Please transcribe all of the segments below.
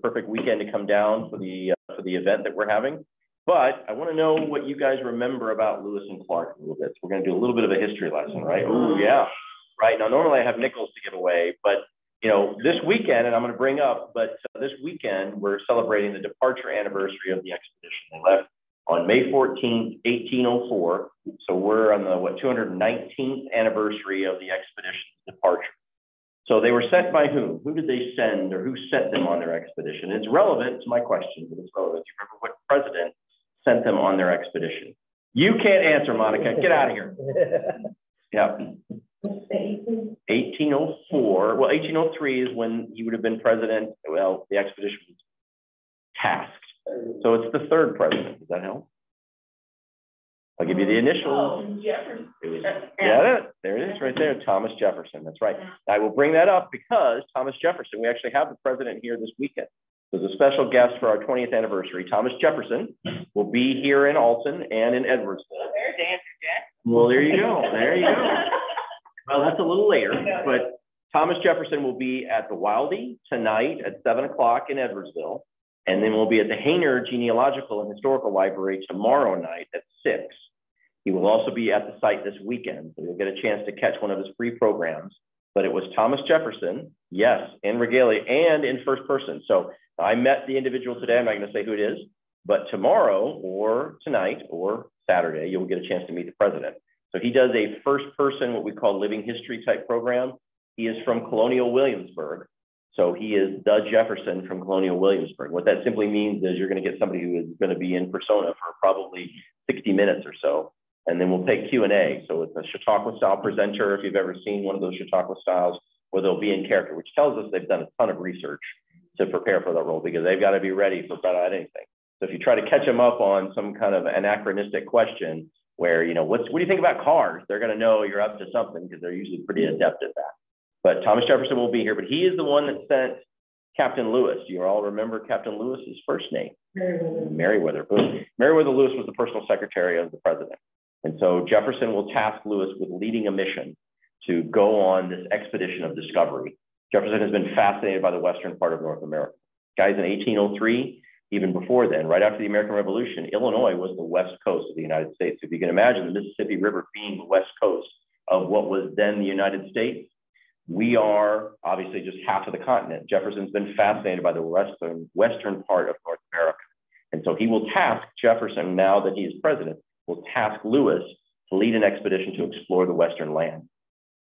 perfect weekend to come down for the event that we're having. But I want to know what you guys remember about Lewis and Clark a little bit. So we're going to do a little bit of a history lesson, right? Oh, yeah. Right. Now, normally I have nickels to give away, but, you know, this weekend, and I'm going to bring up, but this weekend, we're celebrating the departure anniversary of the expedition. They left on May 14th, 1804. So we're on the, 219th anniversary of the expedition's departure. So they were sent by whom? Who did they send, or who sent them on their expedition? It's relevant to my question, but it's relevant. Do you remember what president sent them on their expedition? You can't answer, Monica. Get out of here. Yeah. 1804. Well, 1803 is when he would have been president. Well, the expedition was tasked. So it's the third president. Does that help? I'll give you the initials. Oh, Jefferson. Yeah, there it is right there. Thomas Jefferson. That's right. I will bring that up because Thomas Jefferson, we actually have the president here this weekend. There's a special guest for our 20th anniversary. Thomas Jefferson will be here in Alton and in Edwardsville. There's Andrew Jackson. Well, there you go. There you go. Well, that's a little later, but Thomas Jefferson will be at the Wildey tonight at 7 o'clock in Edwardsville. And then we'll be at the Hainer Genealogical and Historical Library tomorrow night at 6. He will also be at the site this weekend, so you'll get a chance to catch one of his free programs. But it was Thomas Jefferson, yes, in regalia and in first person. So I met the individual today. I'm not going to say who it is, but tomorrow or tonight or Saturday, you'll get a chance to meet the president. So he does a first person, what we call living history type program. He is from Colonial Williamsburg. So he is the Jefferson from Colonial Williamsburg. What that simply means is you're going to get somebody who is going to be in persona for probably 60 minutes or so. And then we'll take Q&A. So it's a Chautauqua style presenter, if you've ever seen one of those Chautauqua styles, where they'll be in character, which tells us they've done a ton of research to prepare for that role because they've got to be ready for about anything. So if you try to catch them up on some kind of anachronistic question where, you know, what do you think about cars? They're going to know you're up to something because they're usually pretty adept at that. But Thomas Jefferson will be here, but he is the one that sent Captain Lewis. Do you all remember Captain Lewis's first name? Meriwether. Meriwether Lewis was the personal secretary of the president. And so Jefferson will task Lewis with leading a mission to go on this expedition of discovery. Jefferson has been fascinated by the western part of North America. Guys, in 1803, even before then, right after the American Revolution, Illinois was the west coast of the United States. If you can imagine the Mississippi River being the west coast of what was then the United States, we are obviously just half of the continent. Jefferson's been fascinated by the western part of North America. And so he will task Jefferson, now that he is president, will task Lewis to lead an expedition to explore the western land.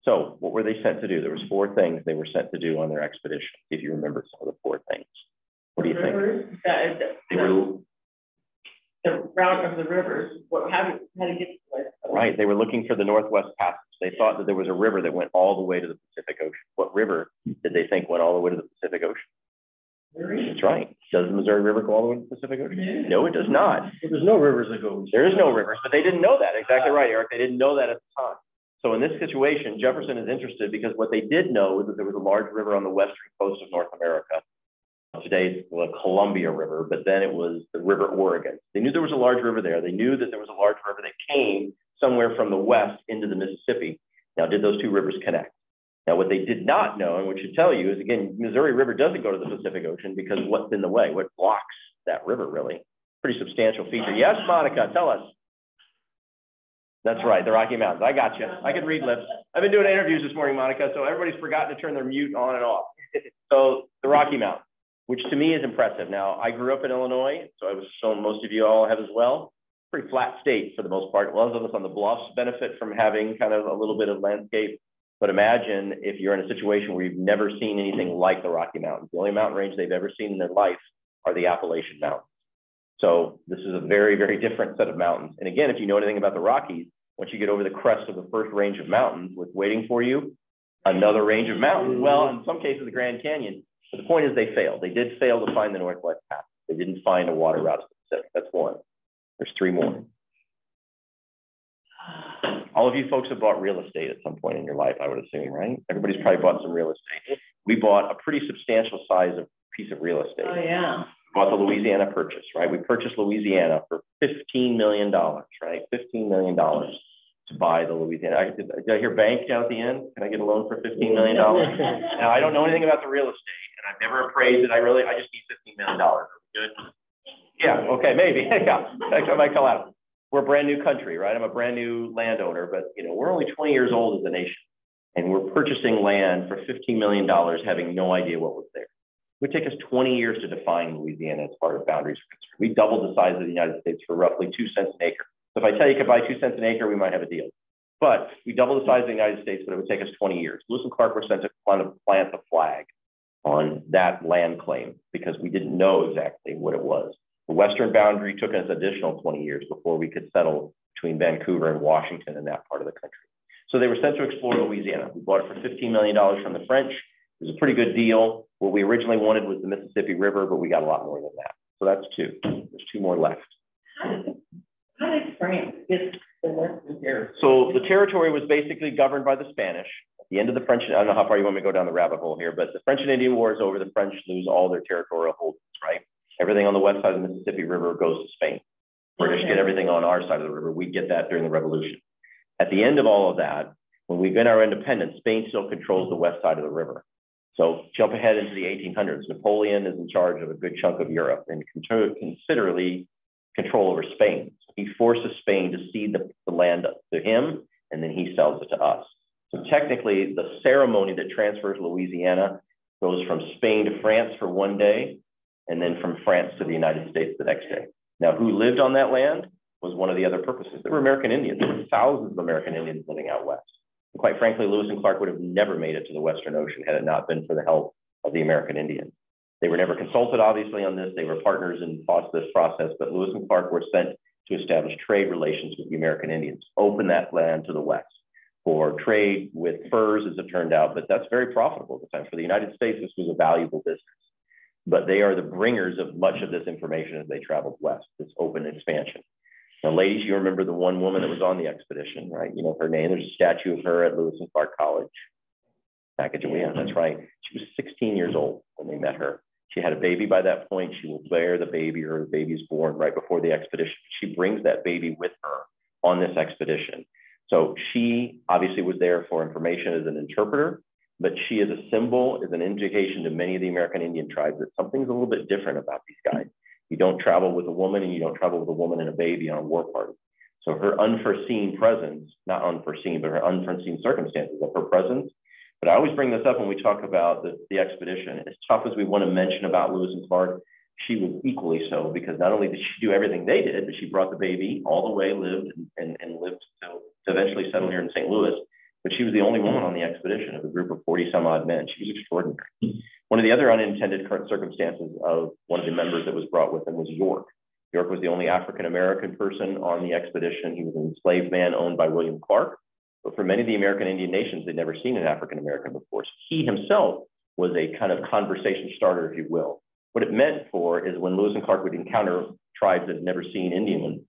So what were they sent to do? There was 4 things they were sent to do on their expedition, if you remember some of the 4 things. What do you think? The route of the rivers. How to get to the place? Right. They were looking for the Northwest Passage. They thought that there was a river that went all the way to the Pacific Ocean. What river did they think went all the way to the Pacific Ocean? Missouri. That's right. Does the Missouri River go all the way to the Pacific Ocean? Yeah. No, it does not. Well, there's no rivers that go. There is no rivers, but they didn't know that. Exactly right, Eric. They didn't know that at the time. So in this situation, Jefferson is interested because what they did know was that there was a large river on the western coast of North America. Today it's the Columbia River, but then it was the River Oregon. They knew there was a large river there. They knew that there was a large river that came somewhere from the west into the Mississippi. Now, did those 2 rivers connect? Now, what they did not know, and what should tell you, is again, Missouri River doesn't go to the Pacific Ocean because what's in the way? What blocks that river, really? Pretty substantial feature. Yes, Monica, tell us. That's right, the Rocky Mountains. I got you. I can read lips. I've been doing interviews this morning, Monica, so everybody's forgotten to turn their mute on and off. So the Rocky Mountains, which to me is impressive. Now, I grew up in Illinois, so most of you all have as well. Pretty flat state for the most part. A lot of us on the bluffs benefit from having kind of a little bit of landscape. But imagine if you're in a situation where you've never seen anything like the Rocky Mountains. The only mountain range they've ever seen in their life are the Appalachian Mountains. So this is a very, very different set of mountains. And again, if you know anything about the Rockies, once you get over the crest of the first range of mountains, what's waiting for you? Another range of mountains. Well, in some cases, the Grand Canyon. But the point is they failed. They did fail to find the Northwest Passage. They didn't find a water route to the Pacific. That's one. There's 3 more. All of you folks have bought real estate at some point in your life, I would assume, right? Everybody's probably bought some real estate. We bought a pretty substantial size of piece of real estate. Oh, yeah. We bought the Louisiana Purchase, right? We purchased Louisiana for $15 million, right? $15 million to buy the Louisiana. Did I hear bank down at the end? Can I get a loan for $15 million? Now, I don't know anything about the real estate, and I've never appraised it. I just need $15 $15 million. Are we good? Yeah, okay, maybe. Yeah, I might call out. We're a brand new country, right? I'm a brand new landowner, but we're only 20 years old as a nation, and we're purchasing land for $15 million, having no idea what was there. It would take us 20 years to define Louisiana as part of boundaries. We doubled the size of the United States for roughly 2 cents an acre. So if I tell you could buy 2 cents an acre, we might have a deal. But we doubled the size of the United States, but it would take us 20 years. Lewis and Clark were sent to plant the flag on that land claim because we didn't know exactly what it was. The western boundary took us additional 20 years before we could settle between Vancouver and Washington in that part of the country. So they were sent to explore Louisiana. We bought it for $15 million from the French. It was a pretty good deal. What we originally wanted was the Mississippi River, but we got a lot more than that. So that's 2. There's 2 more left. How did France get the western territory? So the territory was basically governed by the Spanish. At the end of the French, I don't know how far you want me to go down the rabbit hole here, but the French and Indian War is over. The French lose all their territorial holdings, right? Everything on the west side of the Mississippi River goes to Spain. British get everything on our side of the river. We get that during the Revolution. At the end of all of that, when we get our independence, Spain still controls the west side of the river. So jump ahead into the 1800s. Napoleon is in charge of a good chunk of Europe and considerably control over Spain. So he forces Spain to cede the land to him, and then he sells it to us. So technically, the ceremony that transfers Louisiana goes from Spain to France for 1 day, and then from France to the United States the next day. Now, who lived on that land was one of the other purposes. There were American Indians. There were thousands of American Indians living out west. And quite frankly, Lewis and Clark would have never made it to the Western Ocean had it not been for the help of the American Indians. They were never consulted, obviously, on this. They were partners in this process, but Lewis and Clark were sent to establish trade relations with the American Indians, open that land to the west for trade with furs, as it turned out, but that's very profitable at the time. For the United States, this was a valuable business. But they are the bringers of much of this information as they traveled west, this open expansion. Now, ladies, you remember the one woman that was on the expedition, right? You know her name. There's a statue of her at Lewis and Clark College. Sacagawea, that's right. She was 16 years old when they met her. She had a baby by that point. She will bear the baby, or the baby is born right before the expedition. She brings that baby with her on this expedition. So she obviously was there for information as an interpreter, but she is a symbol, is an indication to many of the American Indian tribes that something's a little bit different about these guys. You don't travel with a woman, and you don't travel with a woman and a baby on a war party. So her unforeseen presence, not unforeseen, but her unforeseen circumstances of her presence. But I always bring this up when we talk about the expedition. As tough as we want to mention about Lewis and Clark, she was equally so, because not only did she do everything they did, but she brought the baby all the way, lived and lived to eventually settle here in St. Louis. But she was the only woman on the expedition of a group of 40 some odd men. She was extraordinary. One of the other unintended circumstances of one of the members that was brought with him was York. York was the only African-American person on the expedition. He was an enslaved man owned by William Clark. But for many of the American Indian nations, they'd never seen an African-American before. So he himself was a kind of conversation starter, if you will. What it meant for is when Lewis and Clark would encounter tribes that had never seen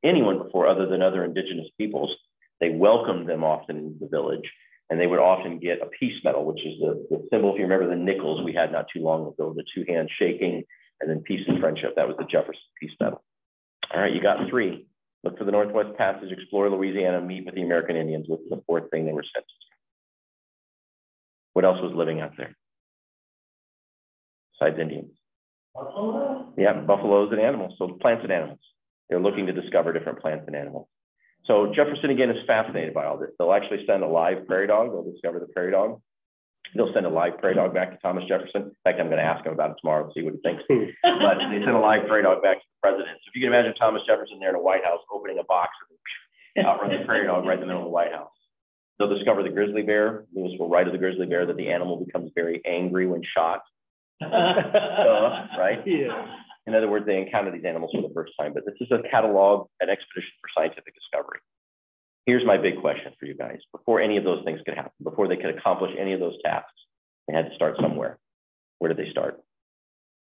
anyone before other than other indigenous peoples, they welcomed them often into the village. And they would often get a peace medal, which is the symbol, if you remember the nickels we had not too long ago, the 2 hands shaking, and then peace and friendship. That was the Jefferson Peace Medal. All right, you got 3. Look for the Northwest Passage, explore Louisiana, meet with the American Indians. What's the 4th thing they were sent to? What else was living out there besides Indians? Buffalo? Yeah, buffaloes and animals, so plants and animals. They're looking to discover different plants and animals. So Jefferson, again, is fascinated by all this. They'll actually send a live prairie dog. They'll discover the prairie dog. They'll send a live prairie dog back to Thomas Jefferson. In fact, I'm going to ask him about it tomorrow and see what he thinks. But they send a live prairie dog back to the president. So if you can imagine Thomas Jefferson there in a White House opening a box and outrun the prairie dog right in the middle of the White House. They'll discover the grizzly bear. Lewis will write of the grizzly bear that the animal becomes very angry when shot. Right? Yeah. In other words, they encounter these animals for the first time, but this is a catalog, an expedition for scientific discovery. Here's my big question for you guys. Before any of those things could happen, before they could accomplish any of those tasks, they had to start somewhere. Where did they start?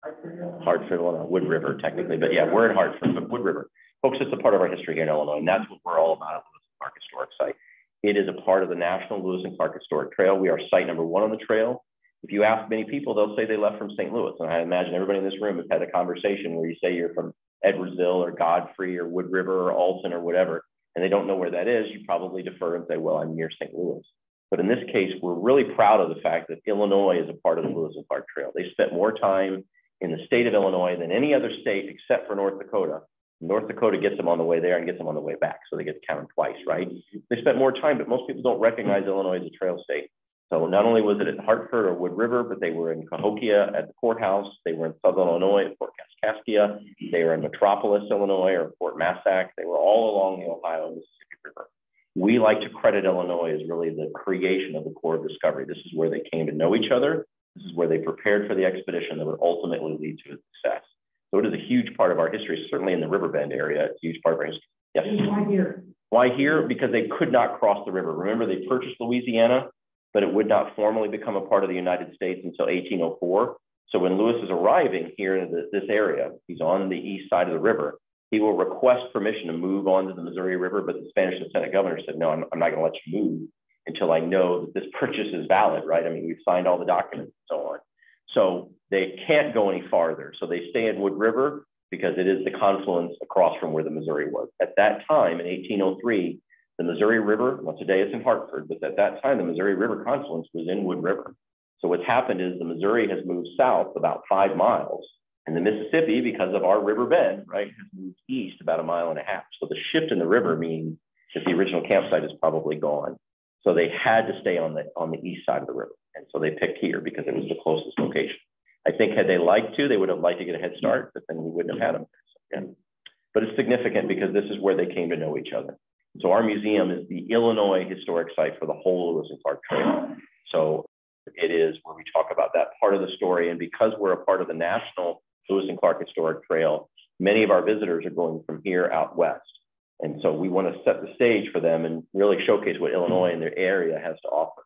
Hartford, Illinois, Wood River, technically, but yeah, we're in Hartford, but Wood River. Folks, it's a part of our history here in Illinois, and that's what we're all about at Lewis and Clark Historic Site. It is a part of the National Lewis and Clark Historic Trail. We are site number 1 on the trail. If you ask many people, they'll say they left from St. Louis. And I imagine everybody in this room has had a conversation where you say you're from Edwardsville or Godfrey or Wood River or Alton or whatever, and they don't know where that is. You probably defer and say, well, I'm near St. Louis. But in this case, we're really proud of the fact that Illinois is a part of the Lewis and Clark Trail. They spent more time in the state of Illinois than any other state except for North Dakota. North Dakota gets them on the way there and gets them on the way back. So they get to count them twice, right? They spent more time, but most people don't recognize Illinois as a trail state. So not only was it at Hartford or Wood River, but they were in Cahokia at the courthouse. They were in Southern Illinois at Fort Kaskaskia. They were in Metropolis, Illinois, or Fort Massac. They were all along the Ohio and Mississippi River. We like to credit Illinois as really the creation of the Corps of Discovery. This is where they came to know each other. This is where they prepared for the expedition that would ultimately lead to success. So it is a huge part of our history, certainly in the Riverbend area. It's a huge part of our history. Yes? Why here? Why here? Because they could not cross the river. Remember, they purchased Louisiana, but it would not formally become a part of the United States until 1804. So when Lewis is arriving here in this area, he's on the east side of the river, he will request permission to move onto the Missouri River, but the Spanish lieutenant governor said, no, I'm not going to let you move until I know that this purchase is valid, right? I mean, we've signed all the documents and so on. So they can't go any farther. So they stay in Wood River because it is the confluence across from where the Missouri was. At that time, in 1803, the Missouri River, well, today it's in Hartford, but at that time, the Missouri River confluence was in Wood River. So what's happened is the Missouri has moved south about 5 miles, and the Mississippi, because of our river bend, right, has moved east about 1.5 miles. So the shift in the river means that the original campsite is probably gone. So they had to stay on the east side of the river. And so they picked here because it was the closest location. I think had they liked to, they would have liked to get a head start, but then we wouldn't have had them. So, yeah. But it's significant because this is where they came to know each other. So our museum is the Illinois historic site for the whole Lewis and Clark Trail. So it is where we talk about that part of the story. And because we're a part of the National Lewis and Clark Historic Trail, many of our visitors are going from here out west. And so we want to set the stage for them and really showcase what Illinois and their area has to offer.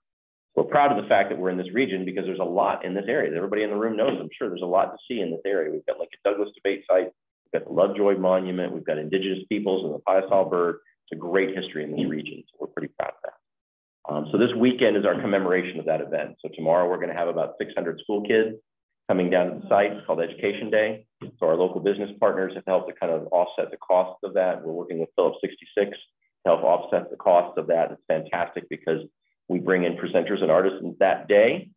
We're proud of the fact that we're in this region because there's a lot in this area. Everybody in the room knows, I'm sure there's a lot to see in this area. We've got like a Douglas debate site, we've got the Lovejoy Monument, we've got indigenous peoples and the Piasol bird. It's a great history in this region, so we're pretty proud of that. So this weekend is our commemoration of that event. So tomorrow we're going to have about 600 school kids coming down to the site. It's called Education Day. So our local business partners have helped to kind of offset the cost of that. We're working with Phillips 66 to help offset the cost of that. It's fantastic because we bring in presenters and artisans that day.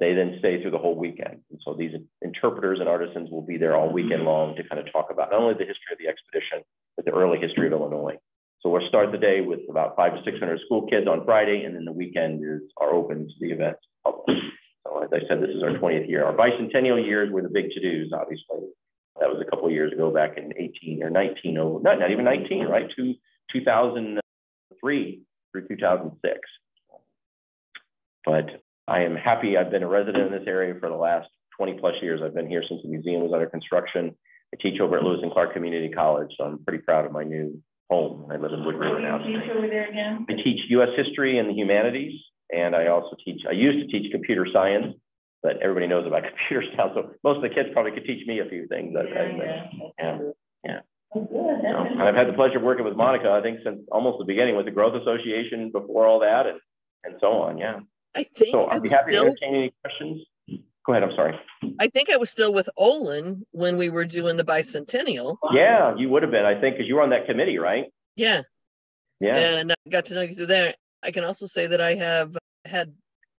They then stay through the whole weekend. And so these interpreters and artisans will be there all weekend long to kind of talk about not only the history of the expedition, but the early history of Illinois. So we'll start the day with about 500 to 600 school kids on Friday, and then the weekend are open to the event. So as I said, this is our 20th year. Our bicentennial years were the big to-dos, obviously. That was a couple of years ago, back in 18 or 19, not even 19, right? 2003 through 2006. But I am happy. I've been a resident in this area for the last 20 plus years. I've been here since the museum was under construction. I teach over at Lewis and Clark Community College, so I'm pretty proud of my new home. I live in Wood River now. What do you teach over there again? I teach U.S. history and the humanities, and I also teach, I used to teach computer science, but everybody knows about computers now, so most of the kids probably could teach me a few things. Yeah. Oh, good. So I've had the pleasure of working with Monica, I think, since almost the beginning with the Growth Association before all that, and so on, yeah. I think so I'd be happy to entertain any questions. Go ahead, I'm sorry. I think I was still with Olin when we were doing the bicentennial. Yeah, you would have been, I think, because you were on that committee, right? Yeah. Yeah. And I got to know you through there. I can also say that I have had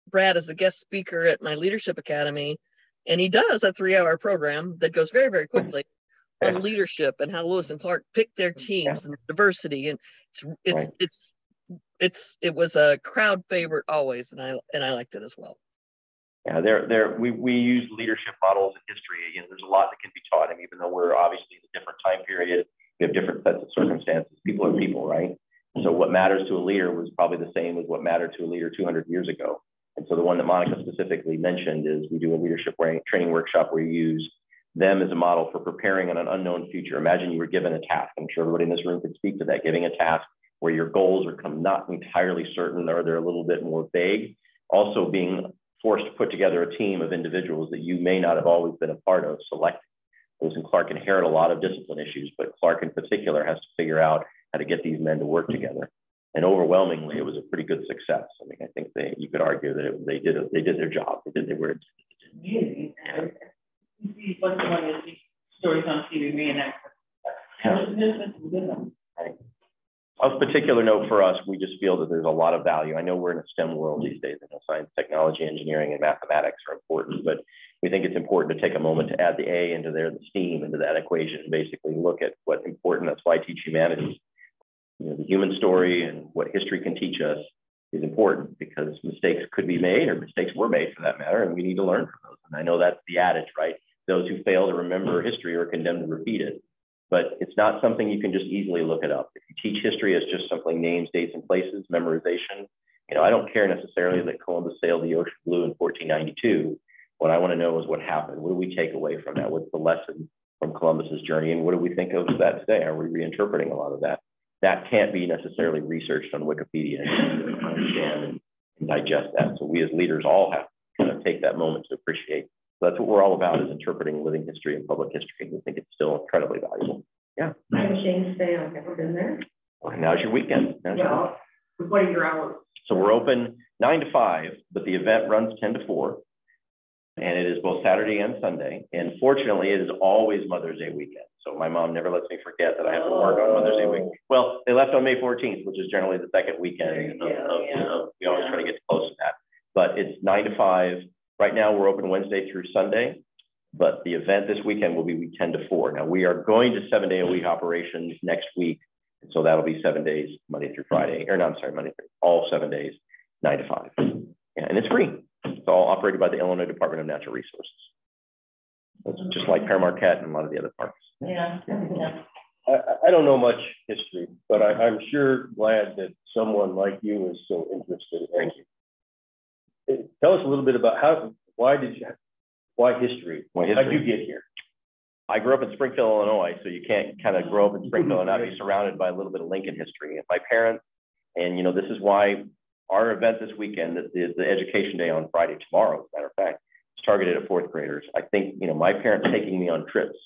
Brad as a guest speaker at my Leadership Academy, and he does a 3-hour program that goes very, very quickly on leadership and how Lewis and Clark picked their teams and diversity. And it was a crowd favorite always, and I liked it as well. Yeah, we use leadership models in history. Again, there's a lot that can be taught. I mean, even though we're obviously in a different time period, we have different sets of circumstances. People are people, right? So what matters to a leader was probably the same as what mattered to a leader 200 years ago. And so the one that Monica specifically mentioned is we do a leadership training workshop where you use them as a model for preparing on an unknown future. Imagine you were given a task. I'm sure everybody in this room could speak to that, giving a task where your goals are not entirely certain or they're a little bit more vague. Also being forced to put together a team of individuals that you may not have always been a part of selecting. Lewis and Clark inherit a lot of discipline issues, but Clark in particular has to figure out how to get these men to work together. And overwhelmingly, it was a pretty good success. I mean, I think you could argue that they did their job. They did their work. You see what's the one that see stories on TV reenactment. Right. Of particular note for us, we just feel that there's a lot of value. I know we're in a STEM world these days. I know science, technology, engineering, and mathematics are important, but we think it's important to take a moment to add the A into there, the STEAM into that equation, and basically look at what's important. That's why I teach humanities. The human story and what history can teach us is important, because mistakes could be made, or mistakes were made for that matter, and we need to learn from those. And I know that's the adage, right? Those who fail to remember history are condemned to repeat it. But it's not something you can just easily look it up. If you teach history as just simply names, dates, and places, memorization, I don't care necessarily that Columbus sailed the ocean blue in 1492. What I want to know is what happened. What do we take away from that? What's the lesson from Columbus's journey? And what do we think of that today? Are we reinterpreting a lot of that? That can't be necessarily researched on Wikipedia and understand and digest that. So we as leaders all have to kind of take that moment to appreciate. So that's what we're all about, is interpreting living history and public history. We think it's still incredibly valuable. Yeah. I'm ashamed to say I've never been there. Well, now's your weekend. Well, what are your hours? So we're open 9 to 5, but the event runs 10 to 4. And it is both Saturday and Sunday. And fortunately, it is always Mother's Day weekend. So my mom never lets me forget that I have to work on Mother's Day week. Well, they left on May 14th, which is generally the second weekend. We always try to get close to that. But it's 9 to 5. Right now, we're open Wednesday through Sunday. But the event this weekend will be 10 to 4. Now, we are going to 7-day-a-week operations next week. And so that'll be 7 days, Monday through Friday. Or no, I'm sorry, Monday through all 7 days, 9 to 5. Yeah, and it's free. It's all operated by the Illinois Department of Natural Resources. It's just like Père Marquette and a lot of the other parks. Yeah. I don't know much history, but I'm sure glad that someone like you is so interested. Thank you. Tell us a little bit about why history? How did you get here? I grew up in Springfield, Illinois, so you can't kind of grow up in Springfield and not be surrounded by a little bit of Lincoln history. And my parents, and this is why our event this weekend, the Education Day on Friday, tomorrow, as a matter of fact, is targeted at 4th graders. I think, my parents taking me on trips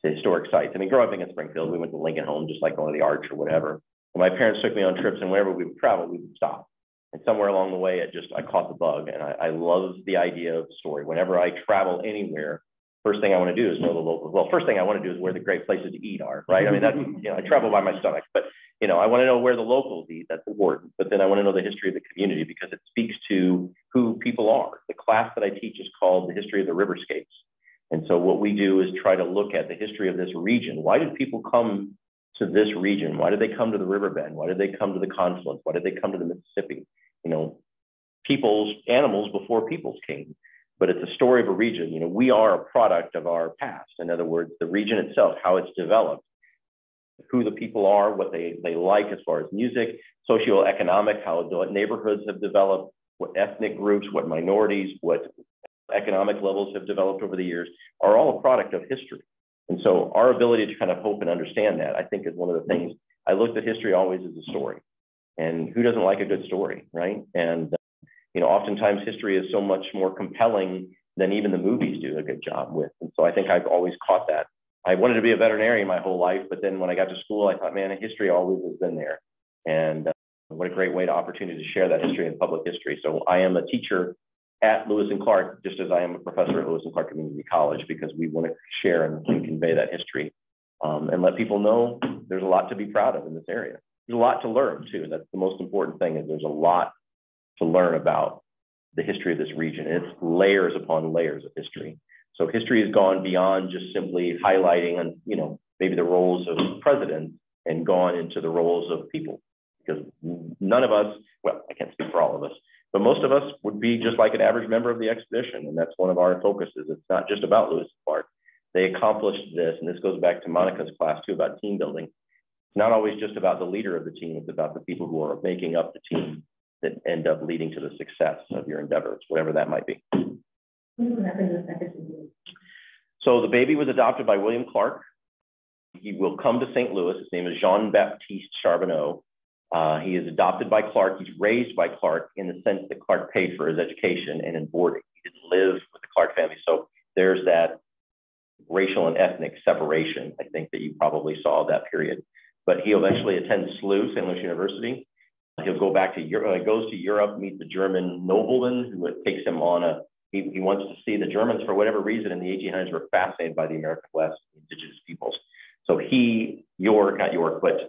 to historic sites. I mean, growing up in Springfield, we went to Lincoln Home, just like going to the Arch or whatever. And my parents took me on trips, and wherever we would travel, we would stop. And somewhere along the way, I caught the bug, and I love the idea of story. Whenever I travel anywhere, first thing I want to do is know the locals. Well, first thing I want to do is where the great places to eat are, right? I mean, that's, I travel by my stomach, but, I want to know where the locals eat. That's important. But then I want to know the history of the community, because it speaks to who people are. The class that I teach is called The History of the Riverscapes. And so what we do is try to look at the history of this region. Why did people come to this region? Why did they come to the riverbend? Why did they come to the confluence? Why did they come to the Mississippi? Animals before peoples came. But it's a story of a region. We are a product of our past. In other words, the region itself, how it's developed, who the people are, what they like as far as music, socioeconomic, how neighborhoods have developed, what ethnic groups, what minorities, what economic levels have developed over the years, are all a product of history. And so our ability to kind of hope and understand that, I think, is one of the things. I looked at history always as a story. And who doesn't like a good story, right? And oftentimes history is so much more compelling than even the movies do a good job with. And so I think I've always caught that. I wanted to be a veterinarian my whole life, but then when I got to school, I thought, man, history always has been there. And what a great opportunity to share that history in public history. So I am a teacher at Lewis and Clark, just as I am a professor at Lewis and Clark Community College, because we want to share and convey that history and let people know there's a lot to be proud of in this area. There's a lot to learn too. That's the most important thing, is there's a lot to learn about the history of this region. It's layers upon layers of history. So history has gone beyond just simply highlighting on, maybe the roles of presidents, and gone into the roles of people. Because none of us, well, I can't speak for all of us, but most of us would be just like an average member of the expedition. And that's one of our focuses. It's not just about Lewis and Clark. They accomplished this, and this goes back to Monica's class too, about team building. It's not always just about the leader of the team. It's about the people who are making up the team that end up leading to the success of your endeavors, whatever that might be. What happened to the second? So the baby was adopted by William Clark. He will come to St. Louis. His name is Jean-Baptiste Charbonneau. He is adopted by Clark. He's raised by Clark in the sense that Clark paid for his education and in boarding. He didn't live with the Clark family. So there's that racial and ethnic separation, I think, that you probably saw that period. But he eventually attends SLU, St. Louis University. He'll go back to Europe, goes to Europe, meet the German nobleman who takes him on he wants to see the Germans, for whatever reason, in the 1800s were fascinated by the American West, indigenous peoples. So not York, but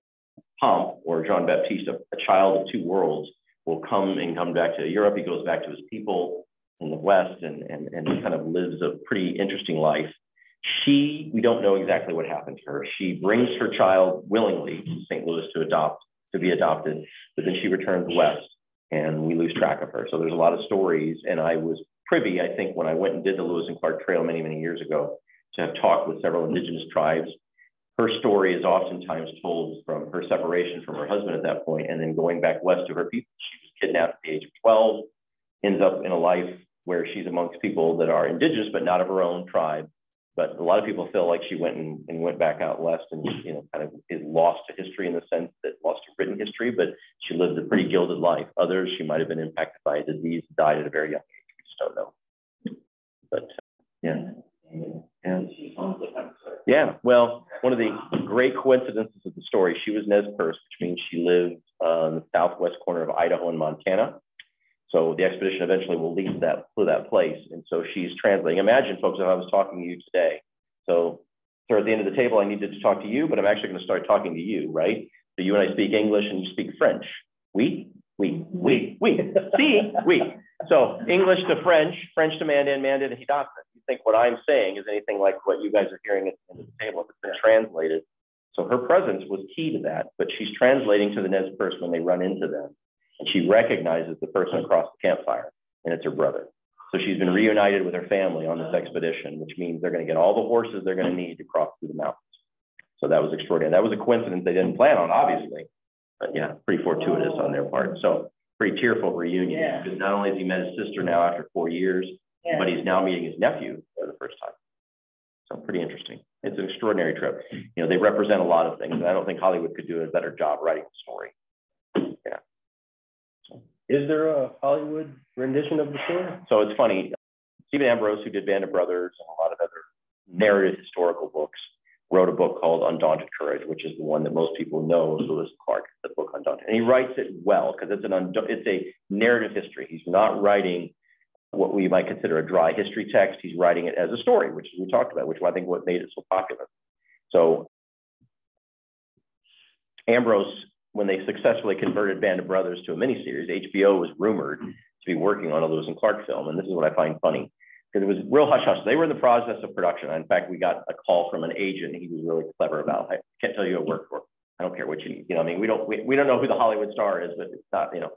Pomp, or Jean-Baptiste, a child of two worlds, will come back to Europe. He goes back to his people. in the West and kind of lives a pretty interesting life. We don't know exactly what happened to her. She brings her child willingly to St. Louis to be adopted, but then she returns west and we lose track of her. So there's a lot of stories, and I was privy, I think, when I went and did the Lewis and Clark Trail many, many years ago, to have talked with several indigenous tribes. Her story is oftentimes told from her separation from her husband at that point, and then going back west to her people. She was kidnapped at the age of 12, ends up in a life where she's amongst people that are indigenous, but not of her own tribe. But a lot of people feel like she went back out west and, you know, kind of is lost to history in the sense that lost to written history, but she lived a pretty gilded life. Others, she might have been impacted by a disease, died at a very young age. We just don't know. But yeah. Well, one of the great coincidences of the story, she was Nez Perce, which means she lived in the southwest corner of Idaho and Montana. So the expedition eventually will lead to that place. And so she's translating. Imagine, folks, if I was talking to you today. So at the end of the table, I needed to talk to you, but I'm actually going to start talking to you, right? So you and I speak English and you speak French. Oui. So English to French, French to Mandan, Mandan to Hidatsa. You think what I'm saying is anything like what you guys are hearing at the end of the table, if it's been translated. So her presence was key to that, but she's translating to the Nez Perce when they run into them. And she recognizes the person across the campfire, and it's her brother. So she's been reunited with her family on this expedition, which means they're going to get all the horses they're going to need to cross through the mountains. So that was extraordinary. That was a coincidence they didn't plan on, obviously, but yeah, pretty fortuitous on their part. So pretty tearful reunion, because not only has he met his sister now after 4 years, but he's now meeting his nephew for the first time. So pretty interesting. It's an extraordinary trip. You know, they represent a lot of things, and I don't think Hollywood could do a better job writing the story. Yeah. Is there a Hollywood rendition of the story? So it's funny. Stephen Ambrose, who did Band of Brothers and a lot of other narrative historical books, wrote a book called Undaunted Courage, which is the one that most people know of Lewis and Clark, the book Undaunted. And he writes it well because it's a narrative history. He's not writing what we might consider a dry history text. He's writing it as a story, which we talked about, which I think what made it so popular. So Ambrose, when they successfully converted Band of Brothers to a miniseries, HBO was rumored to be working on a Lewis and Clark film. And this is what I find funny, because it was real hush-hush. They were in the process of production. In fact, we got a call from an agent he was really clever about. I can't tell you what work for. I don't care what you need. You know, I mean, we don't know who the Hollywood star is, but it's not, you know.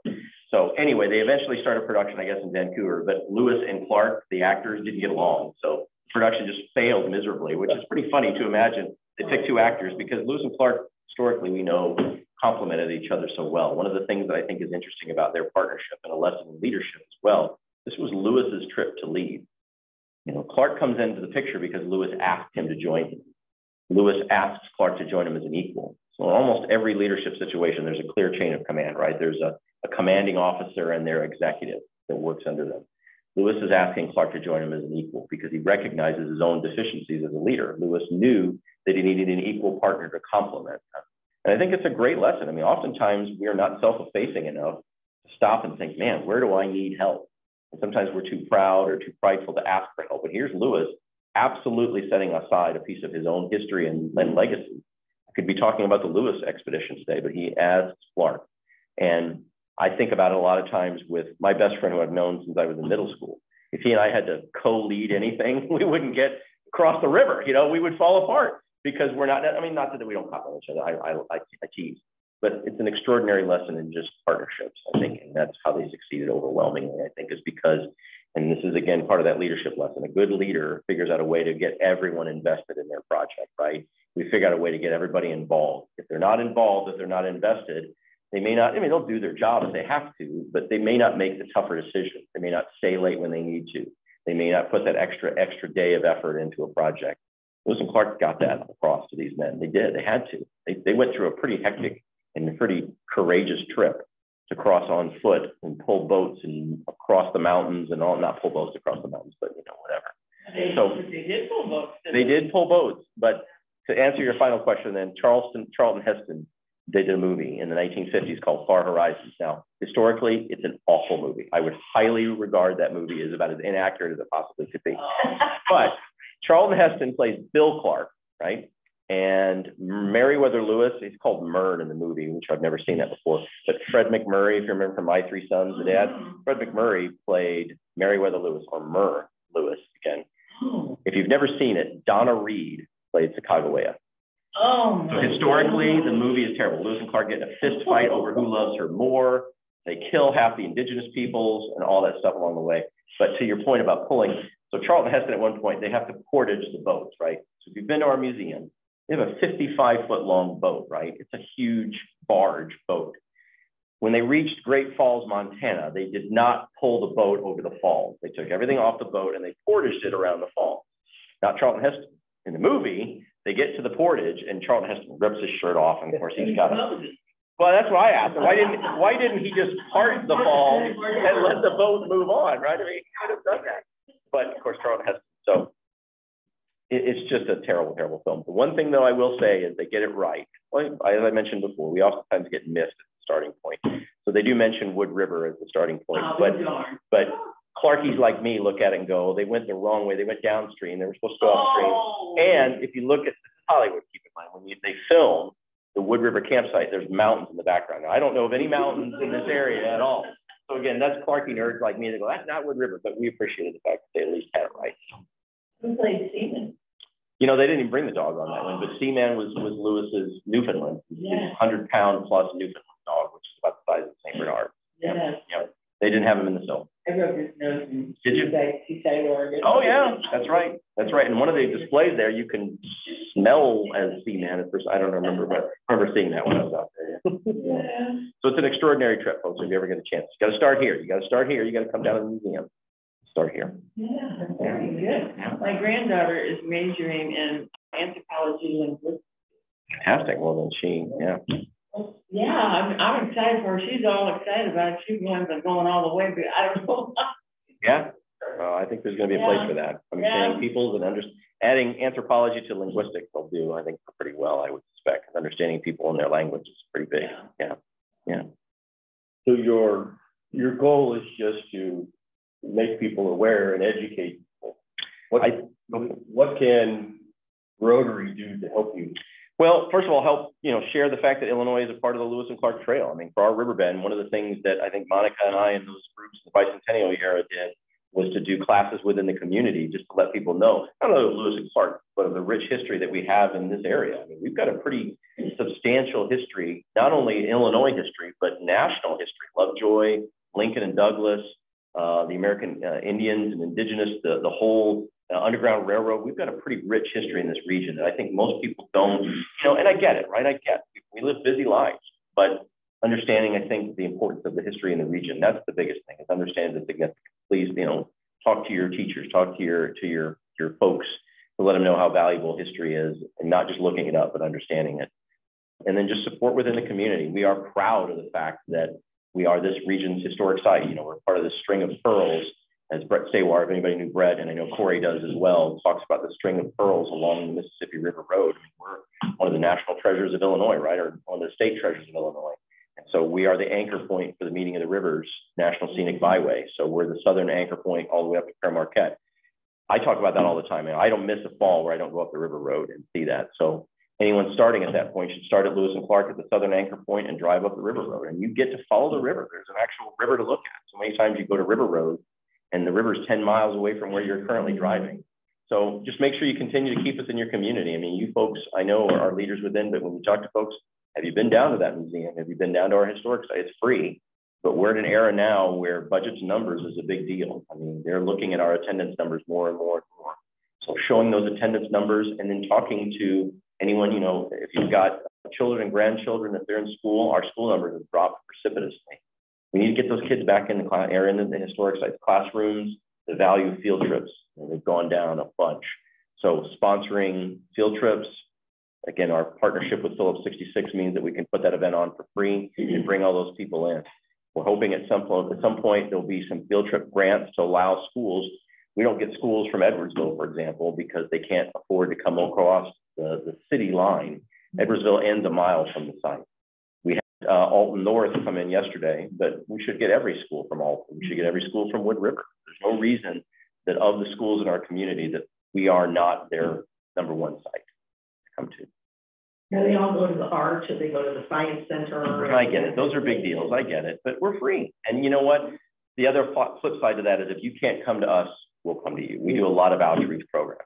So anyway, they eventually started production, I guess, in Vancouver, but Lewis and Clark, the actors, didn't get along. So production just failed miserably, which is pretty funny to imagine. They picked two actors because Lewis and Clark, historically, we know, complemented each other so well. One of the things that I think is interesting about their partnership and a lesson in leadership as well, this was Lewis's trip to lead. You know, Clark comes into the picture because Lewis asked him to join him. Lewis asks Clark to join him as an equal. So in almost every leadership situation, there's a clear chain of command, right? There's a commanding officer and their executive that works under them. Lewis is asking Clark to join him as an equal because he recognizes his own deficiencies as a leader. Lewis knew that he needed an equal partner to complement him. And I think it's a great lesson. I mean, oftentimes we are not self-effacing enough to stop and think, man, where do I need help? And sometimes we're too proud or too prideful to ask for help. But here's Lewis absolutely setting aside a piece of his own history and legacy. I could be talking about the Lewis expedition today, but he asks Clark. And I think about it a lot of times with my best friend who I've known since I was in middle school. If he and I had to co-lead anything, we wouldn't get across the river. You know, we would fall apart because we're not, I mean, not that we don't compliment each other, I tease, but it's an extraordinary lesson in just partnerships, I think, and that's how they succeeded overwhelmingly, I think, is because, and this is, again, part of that leadership lesson, a good leader figures out a way to get everyone invested in their project, right? We figure out a way to get everybody involved. If they're not involved, if they're not invested, they may not, I mean, they'll do their job if they have to, but they may not make the tougher decisions. They may not stay late when they need to. They may not put that extra day of effort into a project. Lewis and Clark got that across to these men. They did, they had to. They went through a pretty hectic and pretty courageous trip to cross on foot and pull boats and across the mountains and all, not pull boats across the mountains, but you know, whatever. They did pull boats. They did pull boats, but to answer your final question then, Charlton Heston, they did a movie in the 1950s called Far Horizons. Now, historically, it's an awful movie. I would highly regard that movie as about as inaccurate as it possibly could be. But Charlton Heston plays Bill Clark, right? And Meriwether Lewis, he's called Mern in the movie, which I've never seen that before. But Fred McMurray, if you remember from My Three Sons, the dad, Fred McMurray played Meriwether Lewis, or Murr Lewis again. If you've never seen it, Donna Reed played Sacagawea. Oh, so historically, the movie is terrible. Lewis and Clark get in a fist fight over who loves her more. They kill half the indigenous peoples and all that stuff along the way. But to your point about pulling, so Charlton Heston at one point, they have to portage the boats, right? So if you've been to our museum, they have a 55-foot long boat, right? It's a huge barge boat. When they reached Great Falls, Montana, they did not pull the boat over the falls. They took everything off the boat and they portaged it around the falls. Not Charlton Heston. In the movie, they get to the portage and Charlton Heston rips his shirt off, and of course he's got a... Well, that's what I asked him. Why didn't he just part the falls and let the boat move on, right? I mean, he could have done that. But of course, Charlton Heston. So it's just a terrible, terrible film. The one thing, though, I will say is they get it right. Well, as I mentioned before, we oftentimes get missed at the starting point. So they do mention Wood River as the starting point. But Clarkies like me look at it and go, they went the wrong way. They went downstream. They were supposed to go upstream. And if you look at Hollywood, keep in mind, when they film the Wood River campsite, there's mountains in the background. Now, I don't know of any mountains in this area at all. So again, that's Clarkie nerds like me. They go, that's not Wood River, but we appreciated the fact that they at least had it right. Who played Seaman? You know, they didn't even bring the dog on that one, but Seaman was Lewis's Newfoundland, his 100-pound plus Newfoundland dog, which is about the size of St. Bernard. Yeah. Yep. They didn't have him in the film. I broke his nose in Did you? Seaside, Oregon. Oh yeah, that's right. That's right. And one of the displays there, you can smell as Seaman at first. I don't remember, but I remember seeing that when I was out there. Yeah. So it's an extraordinary trip, folks. If you ever get a chance, you got to start here. You got to start here. You got to come down to the museum. Start here. Yeah, that's very good. Yeah. My granddaughter is majoring in anthropology linguistics. Fantastic. Well, then she, yeah. Yeah, I'm excited for her. She's all excited about it. She wants to going all the way, but I don't know. Yeah. I think there's going to be a place for that. Understanding peoples and adding anthropology to linguistics, they'll do, I think, pretty well, I would suspect. Understanding people and their language is pretty big. Yeah. So your goal is just to make people aware and educate people. What can Rotary do to help you? Well, first of all, help, share the fact that Illinois is a part of the Lewis and Clark Trail. I mean, for our riverbend, one of the things that I think Monica and I and those groups in the bicentennial era did was to do classes within the community just to let people know, not only Lewis and Clark, but of the rich history that we have in this area. I mean, we've got a pretty substantial history, not only Illinois history, but national history. Lovejoy, Lincoln and Douglas, the American Indians and indigenous, the whole Underground Railroad. We've got a pretty rich history in this region that I think most people don't, and I get it, right? I get it. We live busy lives, but understanding, I think, the importance of the history in the region, that's the biggest thing, is understanding the significance. Please, talk to your teachers, talk to your folks to let them know how valuable history is, and not just looking it up, but understanding it. And then just support within the community. We are proud of the fact that we are this region's historic site. We're part of this string of pearls, as Brett Sawar, if anybody knew Brett, and I know Corey does as well, talks about the string of pearls along the Mississippi River Road. I mean, we're one of the national treasures of Illinois, right? Or one of the state treasures of Illinois. And so we are the anchor point for the Meeting of the Rivers National Scenic Byway. So we're the southern anchor point all the way up to Fair Marquette. I talk about that all the time. I don't miss a fall where I don't go up the river road and see that. So anyone starting at that point should start at Lewis and Clark at the southern anchor point and drive up the river road. And you get to follow the river. There's an actual river to look at. So many times you go to River Road and the river's 10 miles away from where you're currently driving. So just make sure you continue to keep us in your community. I mean, you folks, I know are leaders within, but when you talk to folks, have you been down to that museum? Have you been down to our historic site? It's free, but we're in an era now where budgets and numbers is a big deal. I mean, they're looking at our attendance numbers more and more and more. So showing those attendance numbers and then talking to anyone, if you've got children and grandchildren, if they're in school, our school numbers have dropped precipitously. We need to get those kids back in the class area, in the historic sites, classrooms, the value of field trips. They've gone down a bunch. So sponsoring field trips, again, our partnership with Phillips 66 means that we can put that event on for free and bring all those people in. We're hoping at some point there'll be some field trip grants to allow schools. We don't get schools from Edwardsville, for example, because they can't afford to come across the city line. Edwardsville ends a mile from the site. We had Alton North come in yesterday, but we should get every school from Alton. We should get every school from Wood River. There's no reason that of the schools in our community that we are not their #1 site to come to. Do they all go to the arch, or they go to the science center? I get it. Those are big deals. I get it. But we're free. And you know what? The other flip side to that is if you can't come to us, we'll come to you. We do a lot of outreach programs.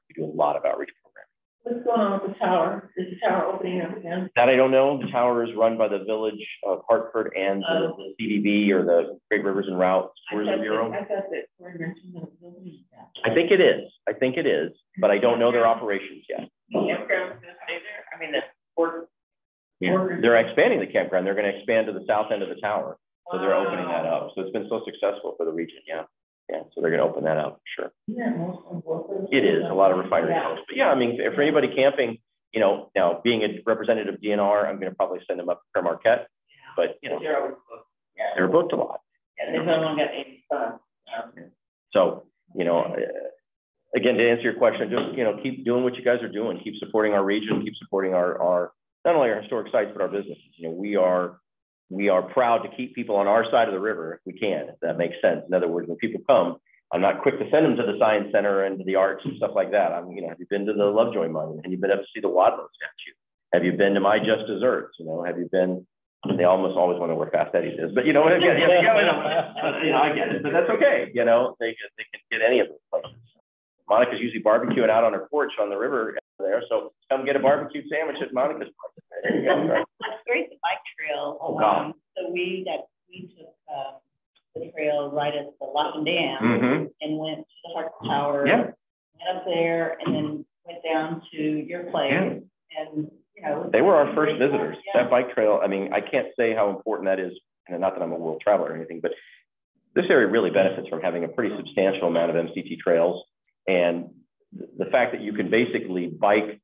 What's going on with the tower? Is the tower opening up again? That I don't know. The tower is run by the Village of Hartford and the CDB, or the Great Rivers and Routes Tourism Bureau. I thought that we mentioned the building. I think it is, but I don't know their operations yet. The campground's gonna stay there? I mean, the port. Yeah. They're expanding the campground. They're going to expand to the south end of the tower. So they're opening that up. So it's been so successful for the region. Yeah. Yeah. So they're going to open that up. Sure. Yeah, It is a lot of refinery folks. But yeah, I mean, for anybody camping, you know, now being a representative of DNR, I'm going to probably send them up to Marquette. But, you know, they're booked a lot. Yeah, they've only got 80 spots. So, you know, again, to answer your question, just, you know, keep doing what you guys are doing. Keep supporting our region. Keep supporting our not only our historic sites, but our businesses. You know, we are proud to keep people on our side of the river if we can, if that makes sense. In other words, when people come, I'm not quick to send them to the Science Center and to the arts and stuff like that. You know, have you been to the Lovejoy Monument? Have you been up to see the Wadlow statue? Have you been to My Just Desserts? You know, have you been? They almost always want to work Fast Eddie's is, but you know what? You know, I get it, but that's okay. You know, they can get any of those places. Monica's usually barbecuing out on her porch on the river there, so come get a barbecue sandwich at Monica's. There you go. It's great, the bike trail. Oh, God. So we took the trail right at the Locking Dam and went to the Hartford Tower. Yeah. Went up there and then went down to your place. Yeah. And, you know. They were our first visitors. Yeah. That bike trail, I mean, I can't say how important that is, and not that I'm a world traveler or anything, but this area really benefits from having a pretty substantial amount of MCT trails. And the fact that you can basically bike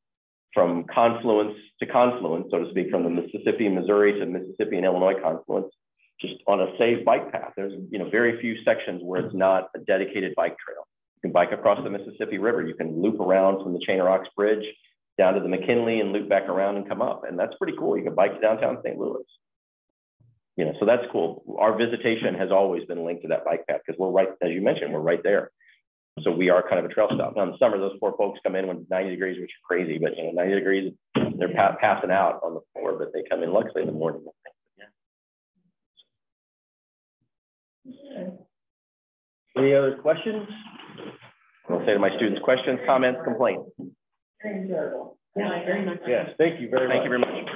from confluence to confluence, so to speak, from the Mississippi and Missouri to Mississippi and Illinois confluence, just on a safe bike path. There's, you know, very few sections where it's not a dedicated bike trail. You can bike across the Mississippi River. You can loop around from the Chain of Rocks Bridge down to the McKinley and loop back around and come up. And that's pretty cool. You can bike to downtown St. Louis. You know, so that's cool. Our visitation has always been linked to that bike path because we're right, as you mentioned, we're right there. So we are kind of a trail stop. Now in the summer, those poor folks come in when it's 90 degrees, which is crazy, but you know, 90 degrees, they're passing out on the floor, but they come in luckily in the morning. Yeah. Any other questions? I'll say to my students, questions, comments, complaints. Very enjoyable. Yeah, very much. Yes, thank you very much. Thank you very much.